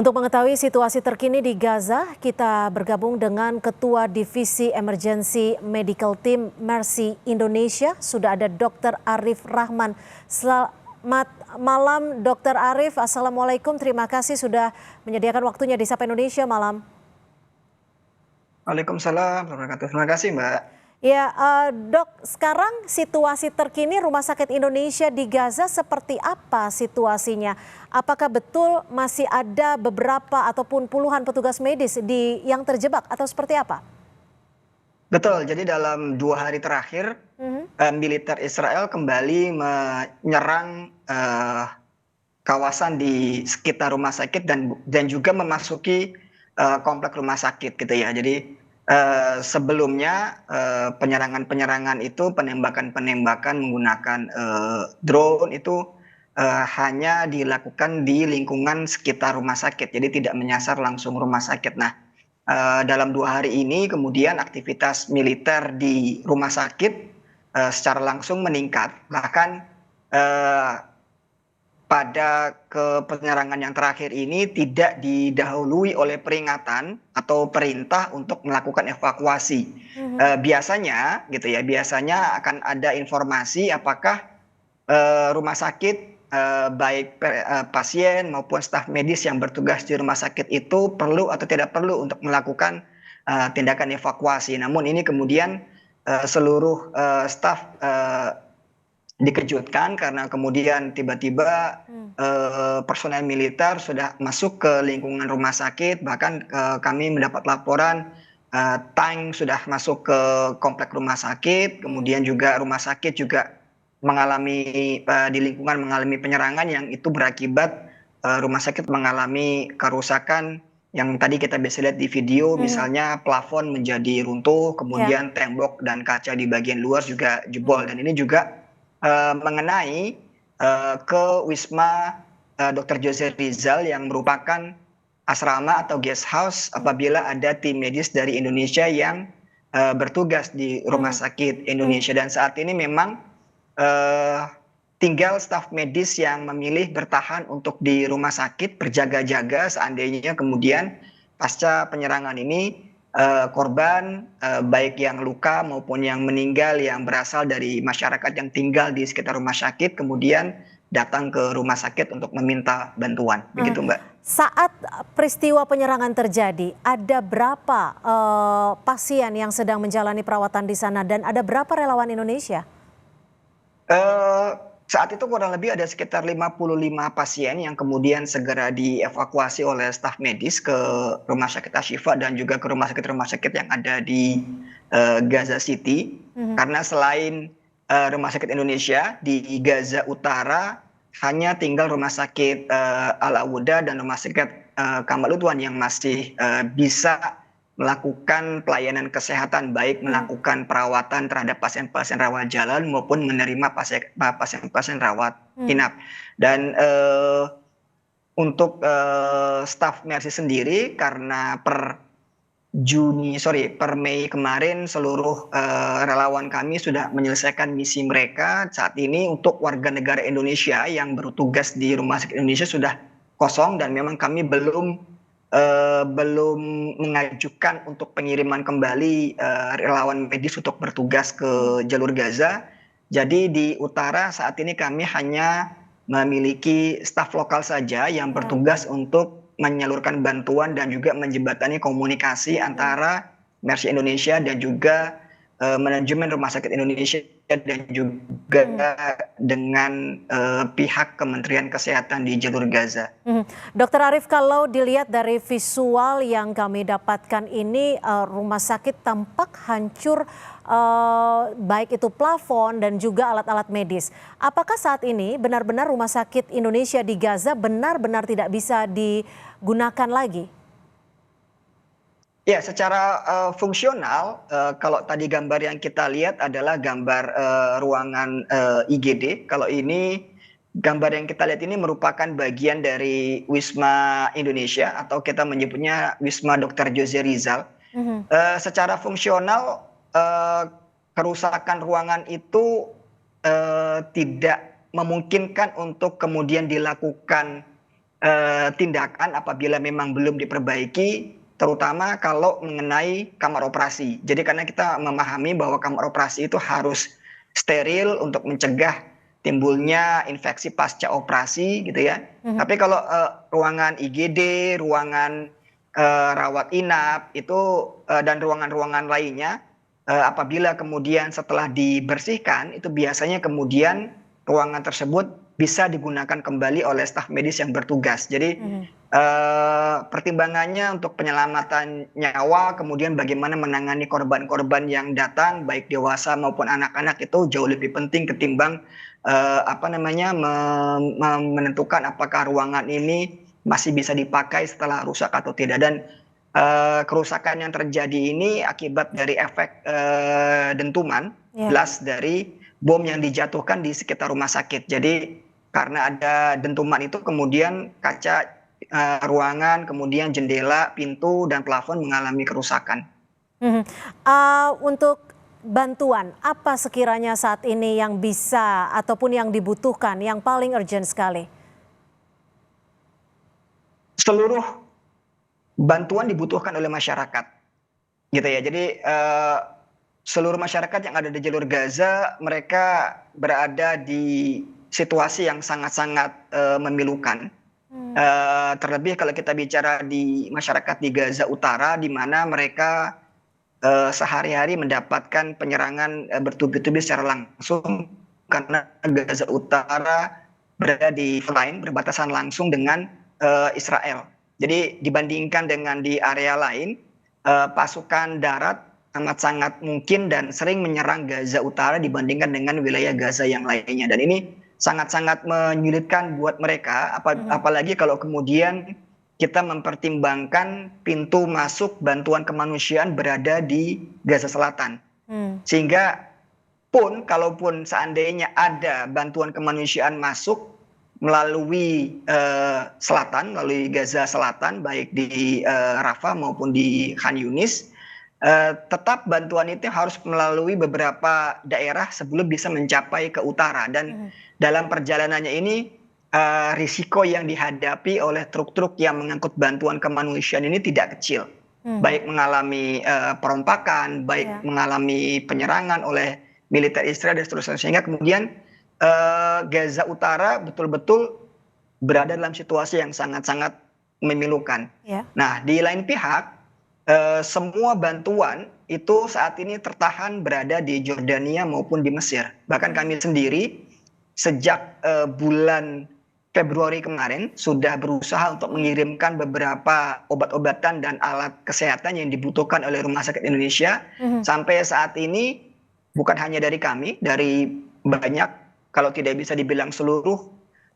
Untuk mengetahui situasi terkini di Gaza, kita bergabung dengan Ketua Divisi Emergency Medical Team Mercy Indonesia. Sudah ada Dr. Arif Rahman. Selamat malam Dr. Arif. Assalamualaikum, terima kasih sudah menyediakan waktunya di Sapa Indonesia malam. Waalaikumsalam warahmatullahi wabarakatuh. Terima kasih, Mbak. Ya, Dok, sekarang situasi terkini Rumah Sakit Indonesia di Gaza seperti apa situasinya? Apakah betul masih ada beberapa ataupun puluhan petugas medis yang terjebak atau seperti apa? Betul, jadi dalam 2 hari terakhir, militer Israel kembali menyerang kawasan di sekitar rumah sakit dan juga memasuki komplek rumah sakit gitu ya. Jadi sebelumnya penyerangan-penyerangan itu, penembakan-penembakan menggunakan drone itu hanya dilakukan di lingkungan sekitar rumah sakit, jadi tidak menyasar langsung rumah sakit. Nah, dalam 2 hari ini kemudian aktivitas militer di rumah sakit secara langsung meningkat, bahkan pada penyerangan yang terakhir ini tidak didahului oleh peringatan atau perintah untuk melakukan evakuasi. Biasanya gitu ya, biasanya akan ada informasi apakah rumah sakit baik pasien maupun staf medis yang bertugas di rumah sakit itu perlu atau tidak perlu untuk melakukan tindakan evakuasi. Namun ini kemudian seluruh staf dikejutkan karena kemudian tiba-tiba personel militer sudah masuk ke lingkungan rumah sakit, bahkan kami mendapat laporan tank sudah masuk ke komplek rumah sakit, kemudian juga rumah sakit juga di lingkungan mengalami penyerangan yang itu berakibat rumah sakit mengalami kerusakan yang tadi kita bisa lihat di video, misalnya plafon menjadi runtuh, kemudian tembok dan kaca di bagian luar juga jebol, dan ini juga mengenai ke Wisma Dr. Jose Rizal yang merupakan asrama atau guest house apabila ada tim medis dari Indonesia yang bertugas di Rumah Sakit Indonesia. Dan saat ini memang tinggal staf medis yang memilih bertahan untuk di rumah sakit berjaga-jaga seandainya kemudian pasca penyerangan ini korban baik yang luka maupun yang meninggal yang berasal dari masyarakat yang tinggal di sekitar rumah sakit kemudian datang ke rumah sakit untuk meminta bantuan. Begitu, Mbak. Saat peristiwa penyerangan terjadi, ada berapa pasien yang sedang menjalani perawatan di sana dan ada berapa relawan Indonesia? Saat itu kurang lebih ada sekitar 55 pasien yang kemudian segera dievakuasi oleh staf medis ke Rumah Sakit Ashifa dan juga ke rumah sakit yang ada di Gaza City. Karena selain Rumah Sakit Indonesia di Gaza Utara hanya tinggal Rumah Sakit Al-Awuda dan Rumah Sakit Kamal Udwan yang masih bisa melakukan pelayanan kesehatan, baik melakukan perawatan terhadap pasien-pasien rawat jalan maupun menerima pasien-pasien rawat inap. Dan untuk staf Mercy sendiri, karena per Mei kemarin seluruh relawan kami sudah menyelesaikan misi mereka. Saat ini untuk warga negara Indonesia yang bertugas di Rumah Sakit Indonesia sudah kosong dan memang kami belum mengajukan untuk pengiriman kembali relawan medis untuk bertugas ke jalur Gaza. Jadi di utara saat ini kami hanya memiliki staf lokal saja yang bertugas untuk menyalurkan bantuan dan juga menjembatani komunikasi antara Mercy Indonesia dan juga manajemen Rumah Sakit Indonesia dan juga dengan pihak Kementerian Kesehatan di jalur Gaza. Dokter Arif, kalau dilihat dari visual yang kami dapatkan ini, rumah sakit tampak hancur, baik itu plafon dan juga alat-alat medis. Apakah saat ini benar-benar Rumah Sakit Indonesia di Gaza benar-benar tidak bisa digunakan lagi? Ya, secara fungsional, kalau tadi gambar yang kita lihat adalah gambar ruangan IGD. Kalau ini gambar yang kita lihat ini merupakan bagian dari Wisma Indonesia atau kita menyebutnya Wisma Dr. Jose Rizal. Secara fungsional kerusakan ruangan itu tidak memungkinkan untuk kemudian dilakukan tindakan apabila memang belum diperbaiki, terutama kalau mengenai kamar operasi. Jadi karena kita memahami bahwa kamar operasi itu harus steril untuk mencegah timbulnya infeksi pasca operasi gitu ya. Mhm. Tapi kalau ruangan IGD, ruangan rawat inap itu dan ruangan-ruangan lainnya, apabila kemudian setelah dibersihkan itu biasanya kemudian ruangan tersebut bisa digunakan kembali oleh staf medis yang bertugas. Jadi Mhm. pertimbangannya untuk penyelamatan nyawa, kemudian bagaimana menangani korban-korban yang datang, baik dewasa maupun anak-anak itu jauh lebih penting ketimbang menentukan apakah ruangan ini masih bisa dipakai setelah rusak atau tidak. Dan kerusakan yang terjadi ini akibat dari efek dentuman Ya. blast dari bom yang dijatuhkan di sekitar rumah sakit. Jadi karena ada dentuman itu kemudian kaca ruangan, kemudian jendela, pintu, dan plafon mengalami kerusakan. Mhm. Untuk bantuan, apa sekiranya saat ini yang bisa ataupun yang dibutuhkan, yang paling urgent sekali? Seluruh bantuan dibutuhkan oleh masyarakat, gitu ya. Jadi seluruh masyarakat yang ada di jalur Gaza, mereka berada di situasi yang sangat-sangat memilukan. Hmm. Terlebih kalau kita bicara di masyarakat di Gaza Utara, di mana mereka sehari-hari mendapatkan penyerangan bertubi-tubi secara langsung karena Gaza Utara berada di line berbatasan langsung dengan Israel. Jadi dibandingkan dengan di area lain, pasukan darat amat sangat mungkin dan sering menyerang Gaza Utara dibandingkan dengan wilayah Gaza yang lainnya. Dan ini sangat-sangat menyulitkan buat mereka, apalagi kalau kemudian kita mempertimbangkan pintu masuk bantuan kemanusiaan berada di Gaza Selatan. Sehingga kalaupun seandainya ada bantuan kemanusiaan masuk melalui selatan, melalui Gaza Selatan, baik di Rafah maupun di Khan Yunis, tetap bantuan itu harus melalui beberapa daerah sebelum bisa mencapai ke utara. Dan dalam perjalanannya ini risiko yang dihadapi oleh truk-truk yang mengangkut bantuan kemanusiaan ini tidak kecil. Baik mengalami perompakan, baik mengalami penyerangan oleh militer Israel dan seterusnya. Sehingga kemudian Gaza Utara betul-betul berada dalam situasi yang sangat-sangat memilukan. Nah, di lain pihak, semua bantuan itu saat ini tertahan berada di Jordania maupun di Mesir. Bahkan kami sendiri sejak bulan Februari kemarin sudah berusaha untuk mengirimkan beberapa obat-obatan dan alat kesehatan yang dibutuhkan oleh Rumah Sakit Indonesia. Sampai saat ini bukan hanya dari kami, dari banyak, kalau tidak bisa dibilang seluruh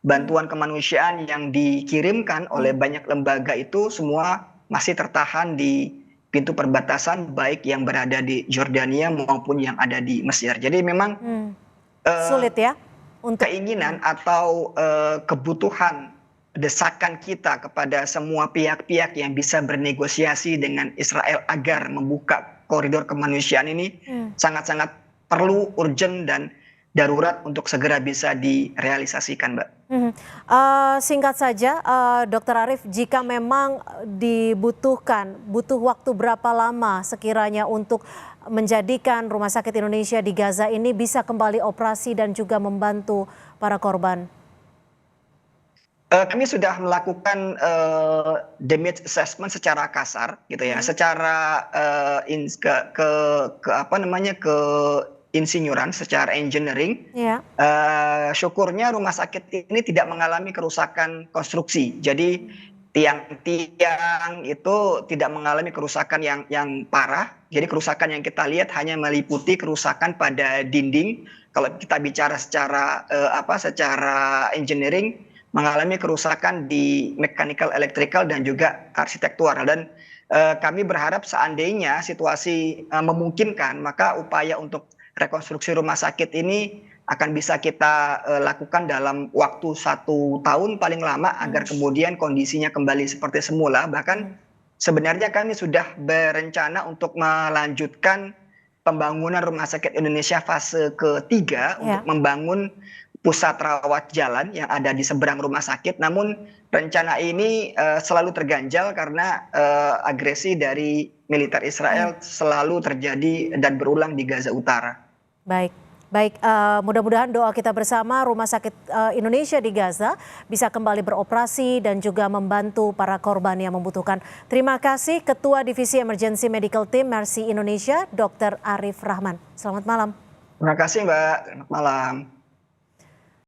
bantuan kemanusiaan yang dikirimkan oleh banyak lembaga itu semua masih tertahan di pintu perbatasan, baik yang berada di Jordania maupun yang ada di Mesir. Jadi memang sulit ya untuk keinginan atau kebutuhan desakan kita kepada semua pihak-pihak yang bisa bernegosiasi dengan Israel agar membuka koridor kemanusiaan ini sangat-sangat perlu, urgent, dan darurat untuk segera bisa direalisasikan, Mbak. Singkat saja, Dr. Arief, jika memang butuh waktu berapa lama sekiranya untuk menjadikan Rumah Sakit Indonesia di Gaza ini bisa kembali operasi dan juga membantu para korban? Kami sudah melakukan damage assessment secara kasar, gitu ya, secara insinyuran, secara engineering. Syukurnya rumah sakit ini tidak mengalami kerusakan konstruksi. Jadi tiang-tiang itu tidak mengalami kerusakan yang parah. Jadi kerusakan yang kita lihat hanya meliputi kerusakan pada dinding. Kalau kita bicara secara engineering, mengalami kerusakan di mechanical, electrical, dan juga arsitektural. Dan kami berharap seandainya situasi memungkinkan, maka upaya untuk rekonstruksi rumah sakit ini akan bisa kita lakukan dalam waktu 1 tahun paling lama agar kemudian kondisinya kembali seperti semula. Bahkan sebenarnya kami sudah berencana untuk melanjutkan pembangunan Rumah Sakit Indonesia fase ketiga untuk membangun pusat rawat jalan yang ada di seberang rumah sakit. Namun rencana ini selalu terganjal karena agresi dari militer Israel selalu terjadi dan berulang di Gaza Utara. Baik, baik. Mudah-mudahan doa kita bersama Rumah Sakit Indonesia di Gaza bisa kembali beroperasi dan juga membantu para korban yang membutuhkan. Terima kasih Ketua Divisi Emergency Medical Team Mercy Indonesia, Dr. Arif Rahman. Selamat malam. Terima kasih Mbak. Selamat malam.